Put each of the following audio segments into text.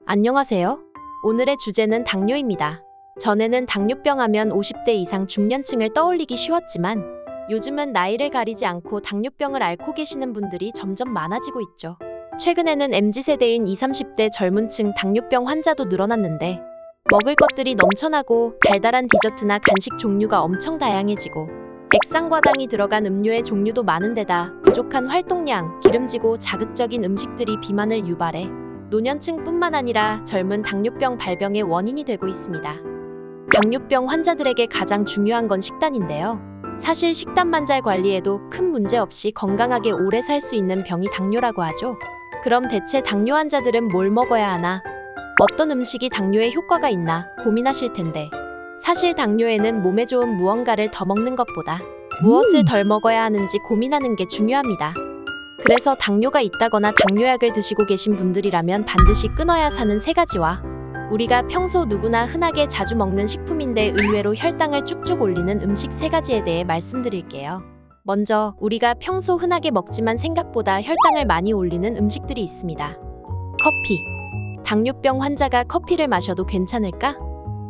안녕하세요. 오늘의 주제는 당뇨입니다. 전에는 당뇨병 하면 50대 이상 중년층을 떠올리기 쉬웠지만 요즘은 나이를 가리지 않고 당뇨병을 앓고 계시는 분들이 점점 많아지고 있죠. 최근에는 MZ세대인 20, 30대 젊은 층 당뇨병 환자도 늘어났는데 먹을 것들이 넘쳐나고 달달한 디저트나 간식 종류가 엄청 다양해지고 액상과당이 들어간 음료의 종류도 많은 데다 부족한 활동량, 기름지고 자극적인 음식들이 비만을 유발해 노년층뿐만 아니라 젊은 당뇨병 발병의 원인이 되고 있습니다. 당뇨병 환자들에게 가장 중요한 건 식단인데요. 사실 식단만 잘 관리해도 큰 문제 없이 건강하게 오래 살 수 있는 병이 당뇨라고 하죠. 그럼 대체 당뇨 환자들은 뭘 먹어야 하나? 어떤 음식이 당뇨에 효과가 있나 고민하실 텐데 사실 당뇨에는 몸에 좋은 무언가를 더 먹는 것보다 무엇을 덜 먹어야 하는지 고민하는 게 중요합니다. 그래서 당뇨가 있다거나 당뇨약을 드시고 계신 분들이라면 반드시 끊어야 사는 3가지와 우리가 평소 누구나 흔하게 자주 먹는 식품인데 의외로 혈당을 쭉쭉 올리는 음식 3가지에 대해 말씀드릴게요. 먼저 우리가 평소 흔하게 먹지만 생각보다 혈당을 많이 올리는 음식들이 있습니다. 커피. 당뇨병 환자가 커피를 마셔도 괜찮을까?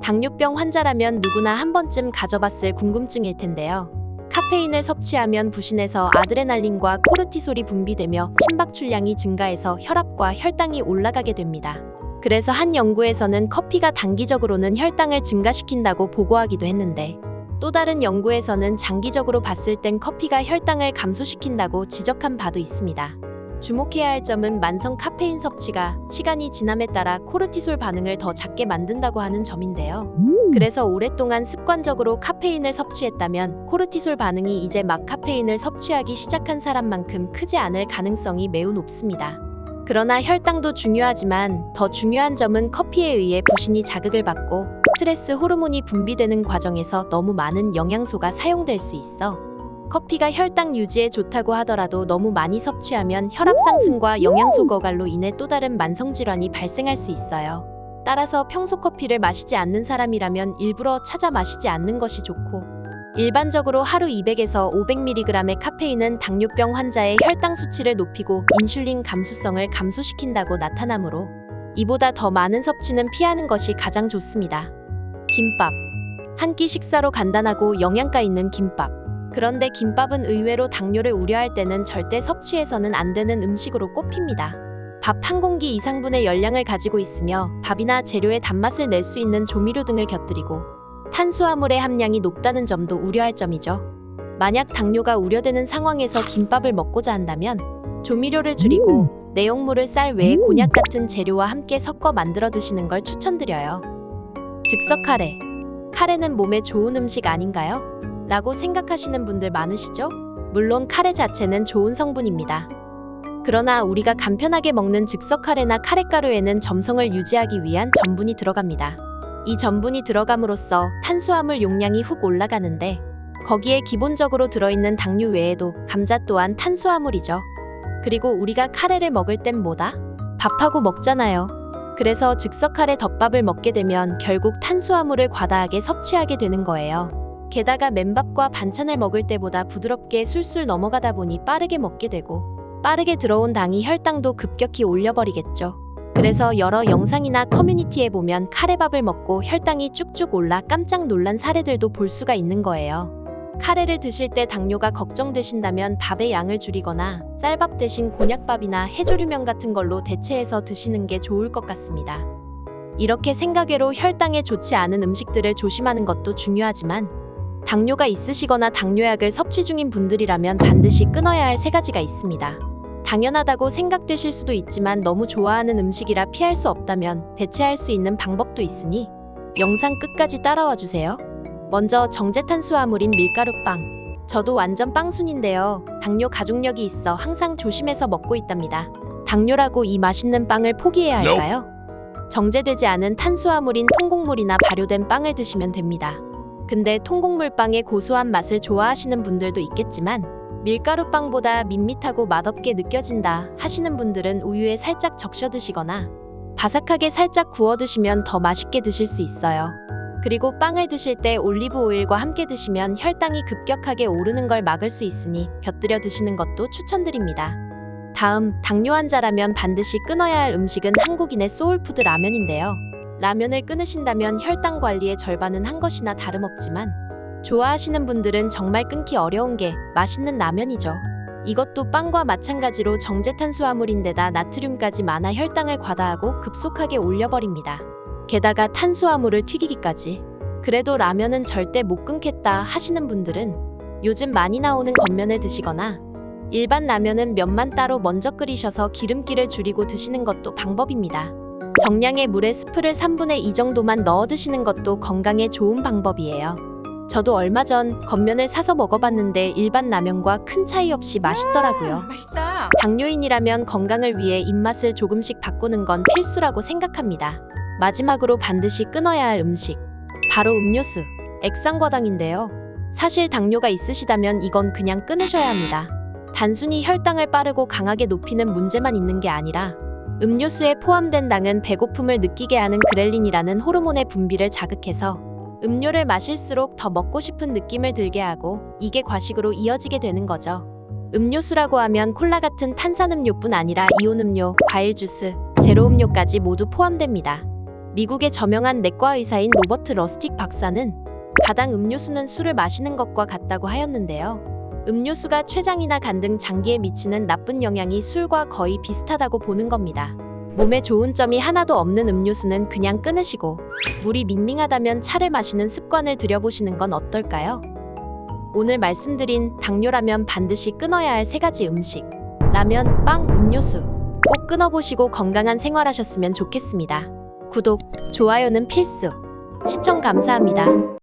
당뇨병 환자라면 누구나 한 번쯤 가져봤을 궁금증일 텐데요. 카페인을 섭취하면 부신에서 아드레날린과 코르티솔이 분비되며 심박출량이 증가해서 혈압과 혈당이 올라가게 됩니다. 그래서 한 연구에서는 커피가 단기적으로는 혈당을 증가시킨다고 보고하기도 했는데 또 다른 연구에서는 장기적으로 봤을 땐 커피가 혈당을 감소시킨다고 지적한 바도 있습니다. 주목해야 할 점은 만성 카페인 섭취가 시간이 지남에 따라 코르티솔 반응을 더 작게 만든다고 하는 점인데요. 그래서 오랫동안 습관적으로 카페인을 섭취했다면 코르티솔 반응이 이제 막 카페인을 섭취하기 시작한 사람만큼 크지 않을 가능성이 매우 높습니다. 그러나 혈당도 중요하지만 더 중요한 점은 커피에 의해 부신이 자극을 받고 스트레스 호르몬이 분비되는 과정에서 너무 많은 영양소가 사용될 수 있어 커피가 혈당 유지에 좋다고 하더라도 너무 많이 섭취하면 혈압 상승과 영양소 거갈로 인해 또 다른 만성질환이 발생할 수 있어요. 따라서 평소 커피를 마시지 않는 사람이라면 일부러 찾아 마시지 않는 것이 좋고 일반적으로 하루 200에서 500mg의 카페인은 당뇨병 환자의 혈당 수치를 높이고 인슐린 감수성을 감소시킨다고 나타나므로 이보다 더 많은 섭취는 피하는 것이 가장 좋습니다. 김밥. 한 끼 식사로 간단하고 영양가 있는 김밥. 그런데 김밥은 의외로 당뇨를 우려할 때는 절대 섭취해서는 안 되는 음식으로 꼽힙니다. 밥 한 공기 이상분의 열량을 가지고 있으며 밥이나 재료의 단맛을 낼 수 있는 조미료 등을 곁들이고 탄수화물의 함량이 높다는 점도 우려할 점이죠. 만약 당뇨가 우려되는 상황에서 김밥을 먹고자 한다면 조미료를 줄이고 내용물을 쌀 외에 곤약 같은 재료와 함께 섞어 만들어 드시는 걸 추천드려요. 즉석 카레. 카레는 몸에 좋은 음식 아닌가요? 라고 생각하시는 분들 많으시죠? 물론 카레 자체는 좋은 성분입니다. 그러나 우리가 간편하게 먹는 즉석 카레나 카레가루에는 점성을 유지하기 위한 전분이 들어갑니다. 이 전분이 들어감으로써 탄수화물 용량이 훅 올라가는데 거기에 기본적으로 들어있는 당류 외에도 감자 또한 탄수화물이죠. 그리고 우리가 카레를 먹을 땐 뭐다? 밥하고 먹잖아요. 그래서 즉석 카레 덮밥을 먹게 되면 결국 탄수화물을 과다하게 섭취하게 되는 거예요. 게다가 맨밥과 반찬을 먹을 때보다 부드럽게 술술 넘어가다 보니 빠르게 먹게 되고 빠르게 들어온 당이 혈당도 급격히 올려버리겠죠. 그래서 여러 영상이나 커뮤니티에 보면 카레밥을 먹고 혈당이 쭉쭉 올라 깜짝 놀란 사례들도 볼 수가 있는 거예요. 카레를 드실 때 당뇨가 걱정되신다면 밥의 양을 줄이거나 쌀밥 대신 곤약밥이나 해조류면 같은 걸로 대체해서 드시는 게 좋을 것 같습니다. 이렇게 생각외로 혈당에 좋지 않은 음식들을 조심하는 것도 중요하지만 당뇨가 있으시거나 당뇨약을 섭취 중인 분들이라면 반드시 끊어야 할 3가지가 있습니다. 당연하다고 생각되실 수도 있지만 너무 좋아하는 음식이라 피할 수 없다면 대체할 수 있는 방법도 있으니 영상 끝까지 따라와 주세요. 먼저 정제탄수화물인 밀가루빵. 저도 완전 빵순인데요. 당뇨 가족력이 있어 항상 조심해서 먹고 있답니다. 당뇨라고 이 맛있는 빵을 포기해야 할까요? 정제되지 않은 탄수화물인 통곡물이나 발효된 빵을 드시면 됩니다. 근데 통곡물빵의 고소한 맛을 좋아하시는 분들도 있겠지만 밀가루빵보다 밋밋하고 맛없게 느껴진다 하시는 분들은 우유에 살짝 적셔 드시거나 바삭하게 살짝 구워 드시면 더 맛있게 드실 수 있어요. 그리고 빵을 드실 때 올리브 오일과 함께 드시면 혈당이 급격하게 오르는 걸 막을 수 있으니 곁들여 드시는 것도 추천드립니다. 다음, 당뇨 환자라면 반드시 끊어야 할 음식은 한국인의 소울푸드 라면인데요. 라면을 끊으신다면 혈당 관리의 절반은 한 것이나 다름없지만 좋아하시는 분들은 정말 끊기 어려운 게 맛있는 라면이죠. 이것도 빵과 마찬가지로 정제탄수화물인데다 나트륨까지 많아 혈당을 과다하고 급속하게 올려버립니다. 게다가 탄수화물을 튀기기까지. 그래도 라면은 절대 못 끊겠다 하시는 분들은 요즘 많이 나오는 건면을 드시거나 일반 라면은 면만 따로 먼저 끓이셔서 기름기를 줄이고 드시는 것도 방법입니다. 정량의 물에 스프를 3분의 2 정도만 넣어 드시는 것도 건강에 좋은 방법이에요. 저도 얼마 전 건면을 사서 먹어봤는데 일반 라면과 큰 차이 없이 맛있더라고요. 맛있다. 당뇨인이라면 건강을 위해 입맛을 조금씩 바꾸는 건 필수라고 생각합니다. 마지막으로 반드시 끊어야 할 음식. 바로 음료수, 액상과당인데요. 사실 당뇨가 있으시다면 이건 그냥 끊으셔야 합니다. 단순히 혈당을 빠르고 강하게 높이는 문제만 있는 게 아니라 음료수에 포함된 당은 배고픔을 느끼게 하는 그렐린이라는 호르몬의 분비를 자극해서 음료를 마실수록 더 먹고 싶은 느낌을 들게 하고 이게 과식으로 이어지게 되는 거죠. 음료수라고 하면 콜라 같은 탄산음료뿐 아니라 이온음료, 과일주스, 제로음료까지 모두 포함됩니다. 미국의 저명한 내과 의사인 로버트 러스틱 박사는 가당 음료수는 술을 마시는 것과 같다고 하였는데요. 음료수가 췌장이나 간 등 장기에 미치는 나쁜 영향이 술과 거의 비슷하다고 보는 겁니다. 몸에 좋은 점이 하나도 없는 음료수는 그냥 끊으시고 물이 밍밍하다면 차를 마시는 습관을 들여보시는 건 어떨까요? 오늘 말씀드린 당뇨라면 반드시 끊어야 할 3가지 음식. 라면, 빵, 음료수. 꼭 끊어보시고 건강한 생활하셨으면 좋겠습니다. 구독, 좋아요는 필수. 시청 감사합니다.